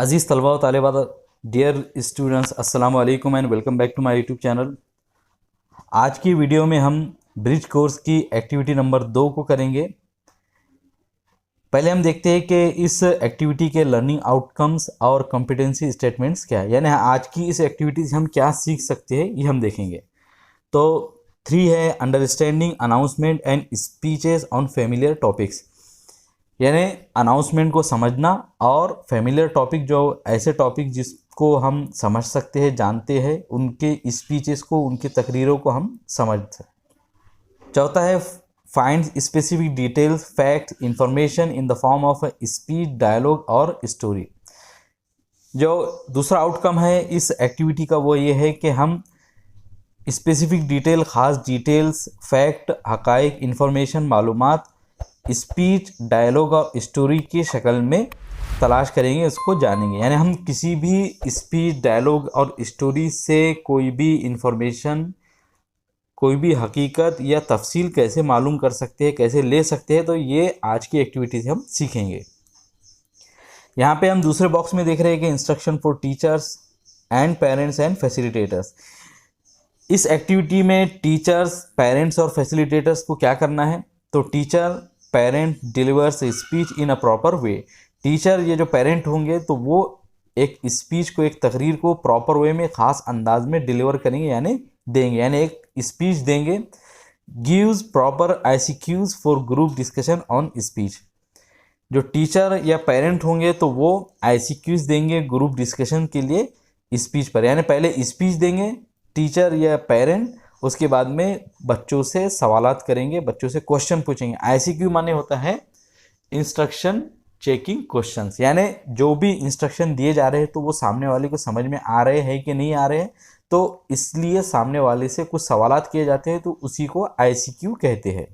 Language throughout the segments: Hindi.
अजीज़ तलबा व तालिबात, डियर स्टूडेंट्स, अस्सलाम वालेकुम and welcome back to my YouTube channel. आज की वीडियो में हम ब्रिज कोर्स की एक्टिविटी नंबर 2 को करेंगे। पहले हम देखते हैं कि इस एक्टिविटी के लर्निंग आउटकम्स और कॉम्पिटेंसी स्टेटमेंट्स क्या है, यानी आज की इस एक्टिविटी से हम क्या सीख सकते हैं ये हम देखेंगे। तो 3 है understanding announcement and speeches on familiar topics, यानी अनाउंसमेंट को समझना और फेमिलियर टॉपिक जो ऐसे टॉपिक जिसको हम समझ सकते हैं, जानते हैं, उनके स्पीचेस को, उनकी तकरीरों को हम समझ सकते। चौथा है find specific details fact information in the form of speech dialogue और स्टोरी। जो दूसरा आउटकम है इस एक्टिविटी का वो ये है कि हम स्पेसिफिक डिटेल, ख़ास डिटेल्स, फैक्ट, हक़ाइक़, इंफॉर्मेशन, मालूमात स्पीच डायलॉग और स्टोरी की शक्ल में तलाश करेंगे, उसको जानेंगे। यानी हम किसी भी स्पीच डायलॉग और स्टोरी से कोई भी इंफॉर्मेशन, कोई भी हकीकत या तफसील कैसे मालूम कर सकते हैं, कैसे ले सकते हैं, तो ये आज की एक्टिविटी से हम सीखेंगे। यहाँ पे हम दूसरे बॉक्स में देख रहे हैं कि instruction for teachers and parents and facilitators. इस एक्टिविटी में टीचर्स, पेरेंट्स और फैसिलिटेटर्स को क्या करना है। तो teacher parent delivers speech in a proper way. Teacher, ये जो पेरेंट होंगे, तो वो एक स्पीच को, एक तकरीर को प्रॉपर वे में, ख़ास अंदाज में डिलीवर करेंगे, यानी देंगे, यानी एक स्पीच देंगे। Gives proper ICQs for group discussion on speech. जो टीचर या पेरेंट होंगे तो वो ICQs देंगे ग्रुप डिस्कशन के लिए स्पीच पर, यानी पहले स्पीच देंगे टीचर या पेरेंट, उसके बाद में बच्चों से सवालात करेंगे, बच्चों से क्वेश्चन पूछेंगे। ICQ माने होता है इंस्ट्रक्शन चेकिंग क्वेश्चंस, यानी जो भी इंस्ट्रक्शन दिए जा रहे हैं तो वो सामने वाले को समझ में आ रहे हैं कि नहीं आ रहे हैं, तो इसलिए सामने वाले से कुछ सवालात किए जाते हैं, तो उसी को ICQ कहते हैं।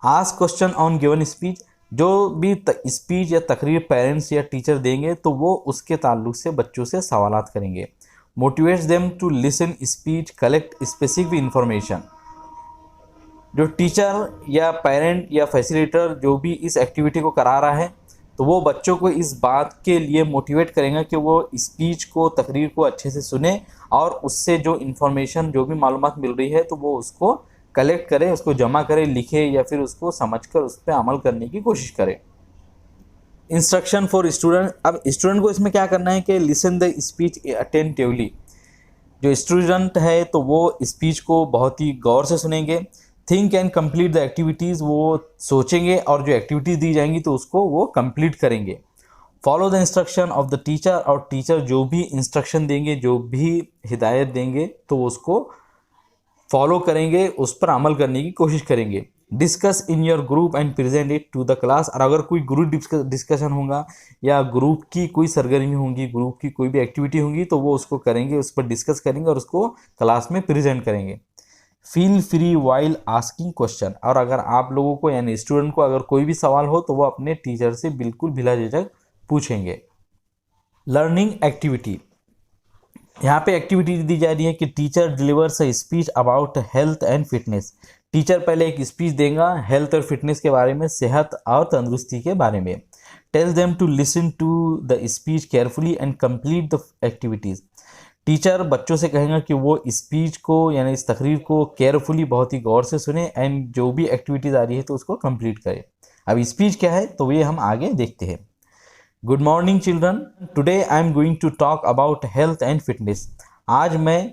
Ask question on given speech. जो भी स्पीच या तकरीर पेरेंट्स या टीचर देंगे तो वो उसके ताल्लुक से बच्चों से सवालात करेंगे। Motivates them to listen speech, collect specific information. जो टीचर या पेरेंट या फैसिलिटेटर जो भी इस एक्टिविटी को करा रहा है, तो वो बच्चों को इस बात के लिए मोटिवेट करेंगे कि वो स्पीच को, तकरीर को अच्छे से सुने और उससे जो इन्फॉर्मेशन, जो भी मालूमात मिल रही है, तो वो उसको कलेक्ट करे, उसको जमा करे, लिखे या फिर उसको समझकर उस पर अमल करने की कोशिश करे। Instruction for student. अब स्टूडेंट को इसमें क्या करना है कि लिसन द स्पीच अटेंटिवली। जो स्टूडेंट है तो वो स्पीच को बहुत ही गौर से सुनेंगे। Think and complete the activities, वो सोचेंगे और जो एक्टिविटीज़ दी जाएंगी तो उसको वो कंप्लीट करेंगे। Follow the instruction of the teacher, और टीचर जो भी इंस्ट्रक्शन देंगे, जो भी हिदायत देंगे, तो उसको फॉलो करेंगे, उस पर अमल करने की कोशिश करेंगे। Discuss in your group and present it to the class. और अगर कोई ग्रुप डिस्कशन होगा या ग्रुप की कोई सरगर्मी होंगी, ग्रुप की कोई भी एक्टिविटी होंगी, तो वो उसको करेंगे, उस पर डिस्कस करेंगे और उसको क्लास में प्रेजेंट करेंगे। Feel free while asking question. और अगर आप लोगों को, यानी स्टूडेंट को, अगर कोई भी सवाल हो तो वो अपने टीचर से बिल्कुल बिला झिझक पूछेंगे। Learning activity. यहाँ पे एक्टिविटी दी जा रही है कि teacher delivers a speech about health and fitness. Teacher पहले एक स्पीच देगा हेल्थ और फिटनेस के बारे में, सेहत और तंदुरुस्ती के बारे में। Tell them to listen to the speech carefully and complete the activities. Teacher बच्चों से कहेगा कि वो स्पीच को, यानी इस तकरीर को केयरफुली, बहुत ही गौर से सुने एंड जो भी एक्टिविटीज़ आ रही है तो उसको कंप्लीट करें। अब स्पीच क्या है तो ये हम आगे देखते हैं। Good morning children, today I am going to talk about health and fitness. आज मैं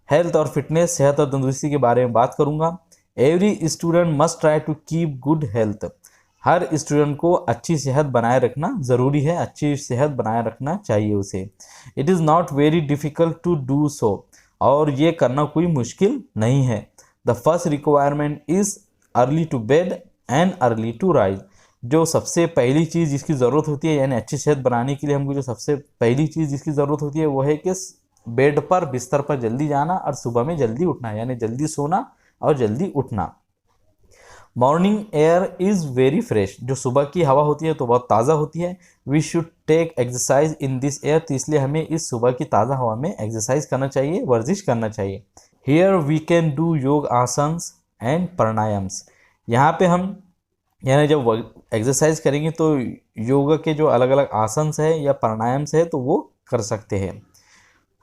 हेल्थ और फिटनेस, सेहत और तंदुरुस्ती के बारे में बात करूंगा। Every student must try to keep good health. हर स्टूडेंट को अच्छी सेहत बनाए रखना ज़रूरी है, अच्छी सेहत बनाए रखना चाहिए उसे। It is not very difficult to do so. और ये करना कोई मुश्किल नहीं है। The first requirement is early to bed and early to rise. जो सबसे पहली चीज़ जिसकी ज़रूरत होती है, यानी अच्छी सेहत बनाने के लिए हमको जो सबसे पहली चीज़ जिसकी ज़रूरत होती है वो है कि बेड पर, बिस्तर पर जल्दी जाना और सुबह में जल्दी उठना, यानी जल्दी सोना और जल्दी उठना। Morning air is very fresh. जो सुबह की हवा होती है तो बहुत ताज़ा होती है। We should take exercise in this air. तो इसलिए हमें इस सुबह की ताज़ा हवा में एक्सरसाइज करना चाहिए, वर्जिश करना चाहिए। हियर वी कैन डू योग आसन्स एंड प्राणायाम्स। यहाँ पे हम यानी जब एक्सरसाइज करेंगे तो योगा के जो अलग अलग आसन्स है या प्राणायाम्स है तो वो कर सकते हैं।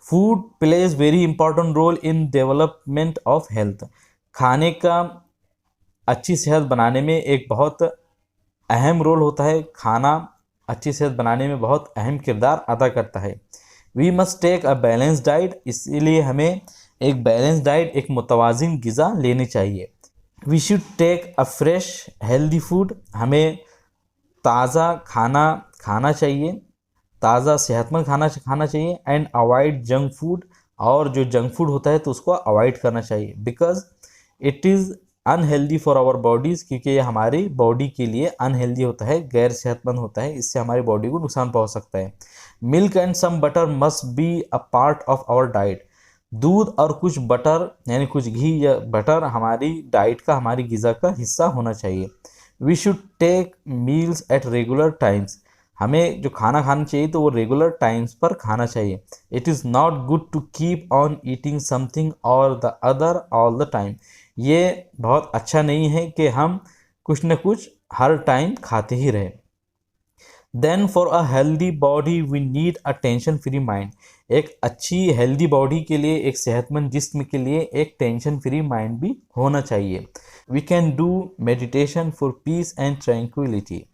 Food plays very important role in development of health. खाने का अच्छी सेहत बनाने में एक बहुत अहम रोल होता है। खाना अच्छी सेहत बनाने में बहुत अहम किरदार अदा करता है। We must take a balance diet, इसीलिए हमें एक बैलेंस डाइट, एक मुतवाज़िन ग़िज़ा लेनी चाहिए। We should take a fresh healthy food, हमें ताज़ा खाना खाना चाहिए, ताज़ा सेहतमंद खाना खाना चाहिए। एंड अवॉइड जंक फूड, और जो जंक फूड होता है तो उसको अवॉइड करना चाहिए, because it is unhealthy for our bodies, क्योंकि ये हमारी बॉडी के लिए अनहेल्दी होता है, गैर सेहतमंद होता है, इससे हमारी बॉडी को नुकसान पहुंच सकता है। Milk and some butter must be a part of our diet, दूध और कुछ बटर यानी कुछ घी या बटर हमारी डाइट का, हमारी ग़िज़ा का हिस्सा होना चाहिए। We should take meals at regular times, हमें जो खाना खाना चाहिए तो वो रेगुलर टाइम्स पर खाना चाहिए। It is not good to keep on eating something और the other all the time, ये बहुत अच्छा नहीं है कि हम कुछ न कुछ हर टाइम खाते ही रहें। Then for a healthy body we need a tension free mind, एक अच्छी हेल्दी बॉडी के लिए, एक सेहतमंद जिस्म के लिए एक टेंशन फ्री माइंड भी होना चाहिए। We can do meditation for peace and tranquillity,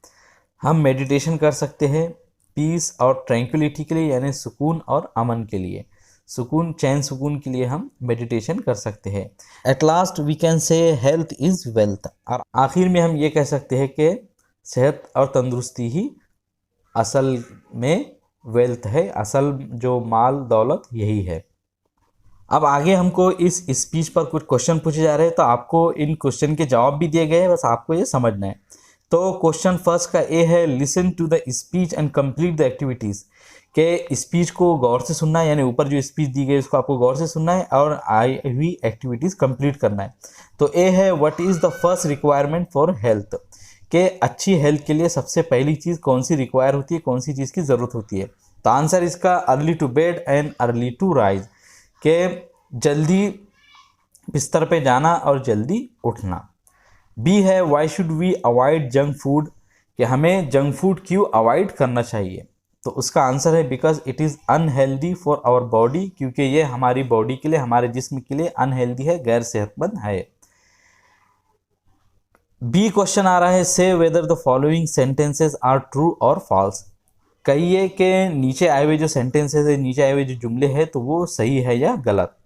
हम मेडिटेशन कर सकते हैं पीस और ट्रैंक्विलिटी के लिए, यानी सुकून और अमन के लिए, सुकून चैन सुकून के लिए हम मेडिटेशन कर सकते हैं। At last we can say health is wealth, और आखिर में हम ये कह सकते हैं कि सेहत और तंदुरुस्ती ही असल में वेल्थ है, असल जो माल दौलत यही है। अब आगे हमको इस स्पीच पर कुछ क्वेश्चन पूछे जा रहे हैं, तो आपको इन क्वेश्चन के जवाब भी दिए गए हैं, बस आपको ये समझना है। तो क्वेश्चन फर्स्ट का ए है, listen to the speech and complete the activities, के स्पीच को गौर से सुनना है, यानी ऊपर जो स्पीच दी गई उसको आपको गौर से सुनना है और आई हुई एक्टिविटीज़ कंप्लीट करना है। तो ए है, what is the first requirement for health, के अच्छी हेल्थ के लिए सबसे पहली चीज़ कौन सी रिक्वायर होती है, कौन सी चीज़ की ज़रूरत होती है। तो आंसर इसका early to bed and early to rise, के जल्दी बिस्तर पे जाना और जल्दी उठना। बी है, why should we avoid junk food, कि हमें जंक फूड क्यों अवॉइड करना चाहिए। तो उसका आंसर है, because it is unhealthy for our body, क्योंकि ये हमारी बॉडी के लिए, हमारे जिस्म के लिए अनहेल्दी है, गैर सेहतमंद है। बी क्वेश्चन आ रहा है, say whether the following sentences are true और फॉल्स, कहिए कि नीचे आए हुए जो सेंटेंसेस है, नीचे आए हुए जो जुमले हैं तो वो सही है या गलत।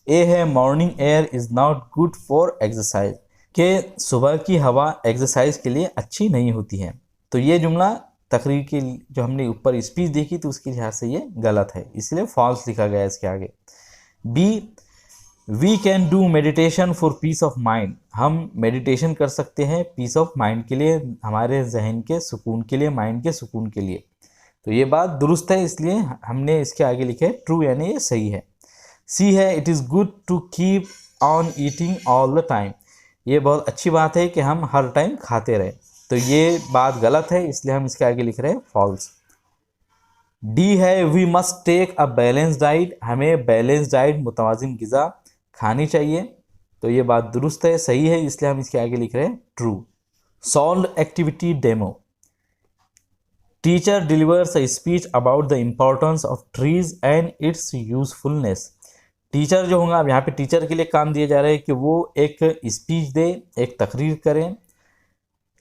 ए है, morning air is not good for exercise, कि सुबह की हवा एक्सरसाइज के लिए अच्छी नहीं होती है। तो ये जुमला तकरीर की जो हमने ऊपर स्पीच देखी तो उसके लिहाज से ये गलत है, इसलिए फॉल्स लिखा गया है इसके आगे। B, we can do meditation for peace of mind, हम मेडिटेशन कर सकते हैं पीस ऑफ माइंड के लिए, हमारे जहन के सुकून के लिए, माइंड के सुकून के लिए। तो ये बात दुरुस्त है, इसलिए हमने इसके आगे लिखे ट्रू, यानी ये सही है। सी है, it is good to keep on eating all the time, ये बहुत अच्छी बात है कि हम हर टाइम खाते रहें। तो ये बात गलत है, इसलिए हम इसके आगे लिख रहे हैं फॉल्स। डी है, we must take a balance diet, हमें बैलेंस डाइट मुतवाज़िन ग़िज़ा खानी चाहिए। तो ये बात दुरुस्त है, सही है, इसलिए हम इसके आगे लिख रहे हैं true. Solve activity demo, teacher delivers a speech about the importance of trees and it's usefulness, teacher जो होंगे, अब यहाँ पे टीचर के लिए काम दिए जा रहे हैं कि वो एक स्पीच दे, एक तकरीर करें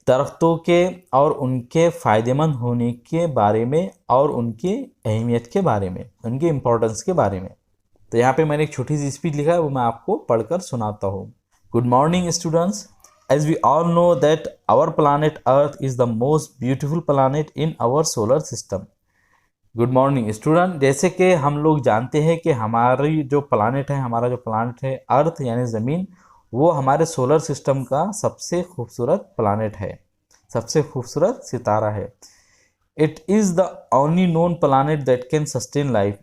दरख्तों के और उनके फ़ायदेमंद होने के बारे में और उनकी अहमियत के बारे में, उनके इम्पोर्टेंस के बारे में। तो यहाँ पे मैंने एक छोटी सी स्पीच लिखा है, वो मैं आपको पढ़कर सुनाता हूँ। Good morning students, as we all know that our planet Earth is the most beautiful planet in our solar system. Good morning student, जैसे कि हम लोग जानते हैं कि हमारी जो प्लानट है, हमारा जो प्लानट है अर्थ यानी ज़मीन, वो हमारे सोलर सिस्टम का सबसे खूबसूरत प्लानट है, सबसे खूबसूरत सितारा है। It is the only known planet that can sustain life,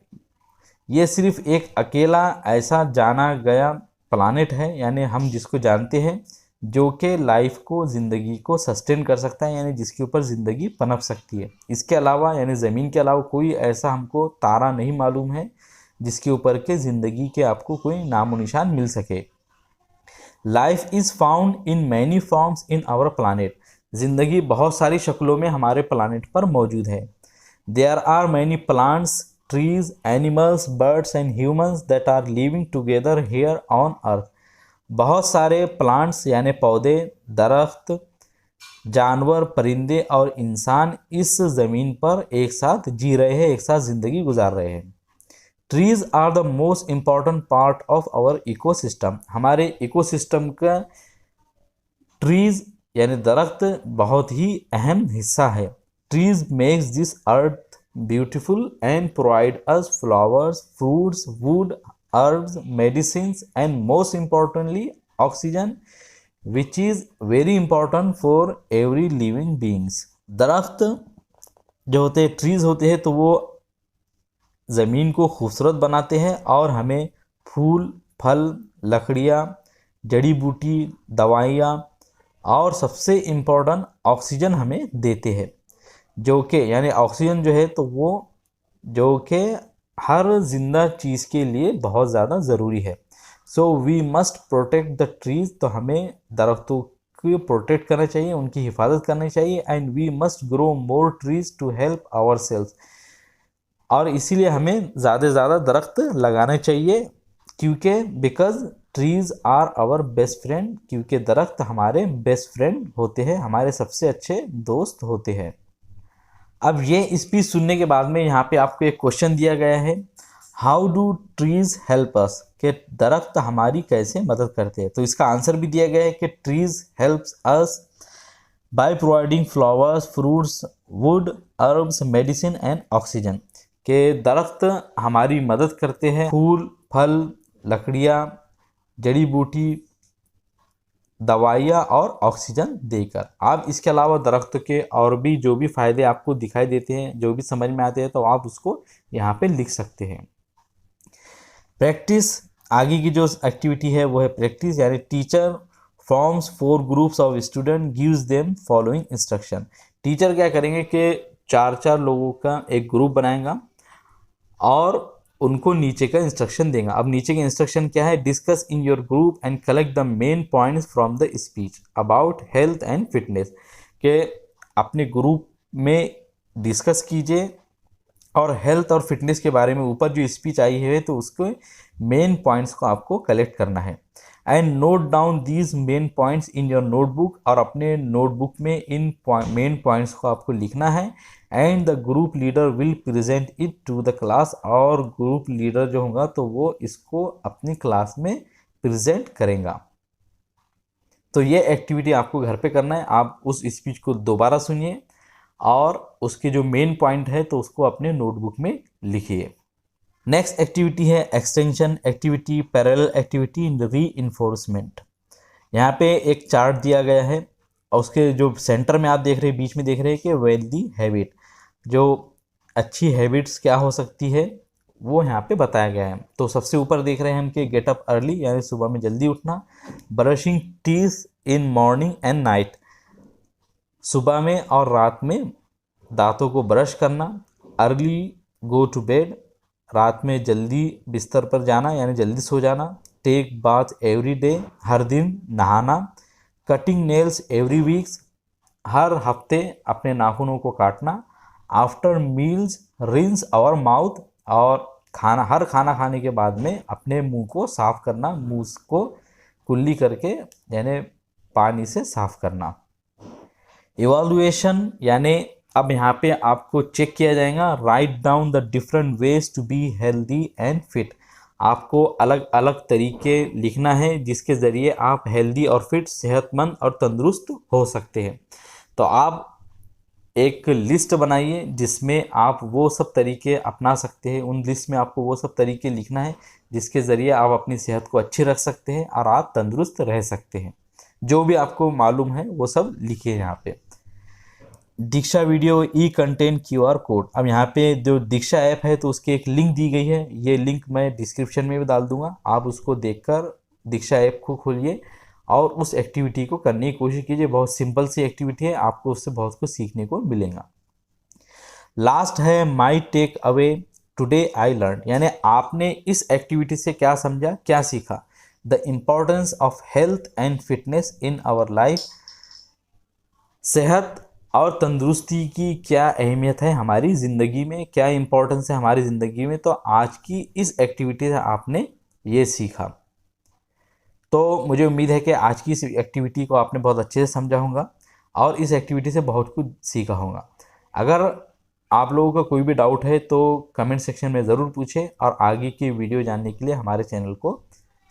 ये सिर्फ एक अकेला ऐसा जाना गया प्लानट है, यानी हम जिसको जानते हैं, जो कि लाइफ को, ज़िंदगी को सस्टेन कर सकता है, यानी जिसके ऊपर ज़िंदगी पनप सकती है। इसके अलावा यानी ज़मीन के अलावा कोई ऐसा हमको तारा नहीं मालूम है जिसके ऊपर के ज़िंदगी के आपको कोई नामो निशान मिल सके। Life is found in many forms in our planet, ज़िंदगी बहुत सारी शक्लों में हमारे प्लानेट पर मौजूद है। There are many plants, trees, animals, birds and humans that are living together here on Earth. बहुत सारे प्लांट्स यानी पौधे, दरख्त, जानवर, परिंदे और इंसान इस ज़मीन पर एक साथ जी रहे हैं, एक साथ ज़िंदगी गुजार रहे हैं। Trees are the most important part of our ecosystem. हमारे इकोसिस्टम का ट्रीज यानी दरख्त बहुत ही अहम हिस्सा है। Trees makes this Earth beautiful and provide us flowers, fruits, wood, herbs, medicines and most importantly oxygen, which is very important for every living beings। दरख्त जो होते हैं, ट्रीज होते हैं, तो वो ज़मीन को खूबसूरत बनाते हैं और हमें फूल, फल, लकड़ियाँ, जड़ी बूटी, दवाइयाँ और सबसे इम्पोर्टेंट ऑक्सीजन हमें देते हैं, जो कि यानी ऑक्सीजन जो है तो वो जो कि हर जिंदा चीज़ के लिए बहुत ज़्यादा ज़रूरी है। So we must protect the trees. तो हमें दरख्तों को प्रोटेक्ट करना चाहिए, उनकी हिफाजत करनी चाहिए। And we must grow more trees to help our selves. और इसीलिए हमें ज़्यादा से ज़्यादा दरख्त लगाने चाहिए, क्योंकि because trees are our best friend, क्योंकि दरख्त हमारे बेस्ट फ्रेंड होते हैं, हमारे सबसे अच्छे दोस्त होते हैं। अब ये स्पीच सुनने के बाद में यहाँ पे आपको एक क्वेश्चन दिया गया है, how do trees help us, कि दरख्त हमारी कैसे मदद करते हैं। तो इसका आंसर भी दिया गया है कि trees helps us by providing flowers, fruits, would, herbs, medicine and oxygen. के दरख्त हमारी मदद करते हैं फूल, फल, लकड़ियाँ, जड़ी बूटी, दवाइयाँ और ऑक्सीजन देकर। आप इसके अलावा दरख्त के और भी जो भी फ़ायदे आपको दिखाई देते हैं, जो भी समझ में आते हैं, तो आप उसको यहाँ पे लिख सकते हैं। प्रैक्टिस, आगे की जो एक्टिविटी है वो है प्रैक्टिस, यानी teacher forms 4 groups of student, gives them following instruction. Teacher क्या करेंगे कि 4-4 लोगों का एक ग्रुप बनाएगा और उनको नीचे का इंस्ट्रक्शन देगा। अब नीचे के इंस्ट्रक्शन क्या है, discuss in your group and collect the main points from the speech about health and fitness. के अपने ग्रुप में डिस्कस कीजिए और हेल्थ और फिटनेस के बारे में ऊपर जो स्पीच आई है तो उसके मेन पॉइंट्स को आपको कलेक्ट करना है। And note down these main points in your notebook, और अपने नोटबुक में इन मेन पॉइंट्स को आपको लिखना है। And the group leader will present it to the class, और ग्रुप लीडर जो होगा तो वो इसको अपनी क्लास में प्रेजेंट करेगा। तो ये एक्टिविटी आपको घर पे करना है। आप उस स्पीच को दोबारा सुनिए और उसके जो मेन पॉइंट है तो उसको अपने नोटबुक में लिखिए। नेक्स्ट एक्टिविटी है extension activity, parallel activity, reinforcement. यहाँ पे एक चार्ट दिया गया है और उसके जो सेंटर में आप देख रहे हैं, बीच में देख रहे हैं कि वेल्दी हैबिट, जो अच्छी हैबिट्स क्या हो सकती है वो यहाँ पे बताया गया है। तो सबसे ऊपर देख रहे हैं हम कि गेट अप अर्ली, यानी सुबह में जल्दी उठना, brushing teeth in morning and night, सुबह में और रात में दांतों को ब्रश करना, अर्ली गो टू बेड, रात में जल्दी बिस्तर पर जाना यानी जल्दी सो जाना, टेक बाथ एवरी डे, हर दिन नहाना, कटिंग नेल्स एवरी वीक्स, हर हफ्ते अपने नाखूनों को काटना, after meals rinse our mouth, और हर खाना खाने के बाद में अपने मुंह को साफ करना, मुंह को कुल्ली करके यानी पानी से साफ करना। इवैल्यूएशन, यानी अब यहाँ पे आपको चेक किया जाएगा, write down the different ways to be healthy and fit. आपको अलग अलग तरीके लिखना है जिसके ज़रिए आप हेल्दी और फिट, सेहतमंद और तंदुरुस्त हो सकते हैं। तो आप एक लिस्ट बनाइए जिसमें आप वो सब तरीके अपना सकते हैं। उन लिस्ट में आपको वो सब तरीके लिखना है जिसके ज़रिए आप अपनी सेहत को अच्छी रख सकते हैं और आप तंदुरुस्त रह सकते हैं। जो भी आपको मालूम है वो सब लिखिए यहाँ पे। दीक्षा वीडियो ई कंटेंट QR कोड। अब यहाँ पे जो दीक्षा ऐप है तो उसकी एक लिंक दी गई है, ये लिंक मैं डिस्क्रिप्शन में भी डाल दूंगा। आप उसको देखकर दीक्षा ऐप को खोलिए और उस एक्टिविटी को करने की कोशिश कीजिए। बहुत सिंपल सी एक्टिविटी है, आपको उससे बहुत कुछ सीखने को मिलेगा। लास्ट है my takeaway today I learn, यानी आपने इस एक्टिविटी से क्या समझा, क्या सीखा। The importance of health and fitness in our life, सेहत और तंदुरुस्ती की क्या अहमियत है हमारी ज़िंदगी में, क्या इम्पोर्टेंस है हमारी ज़िंदगी में, तो आज की इस एक्टिविटी से आपने ये सीखा। तो मुझे उम्मीद है कि आज की इस एक्टिविटी को आपने बहुत अच्छे से समझा होगा और इस एक्टिविटी से बहुत कुछ सीखा होगा। अगर आप लोगों का कोई भी डाउट है तो कमेंट सेक्शन में ज़रूर पूछें और आगे की वीडियो जानने के लिए हमारे चैनल को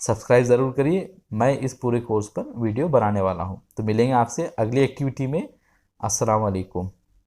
सब्सक्राइब ज़रूर करिए। मैं इस पूरे कोर्स पर वीडियो बनाने वाला हूँ। तो मिलेंगे आपसे अगली एक्टिविटी में। अस्सलाम वालेकुम।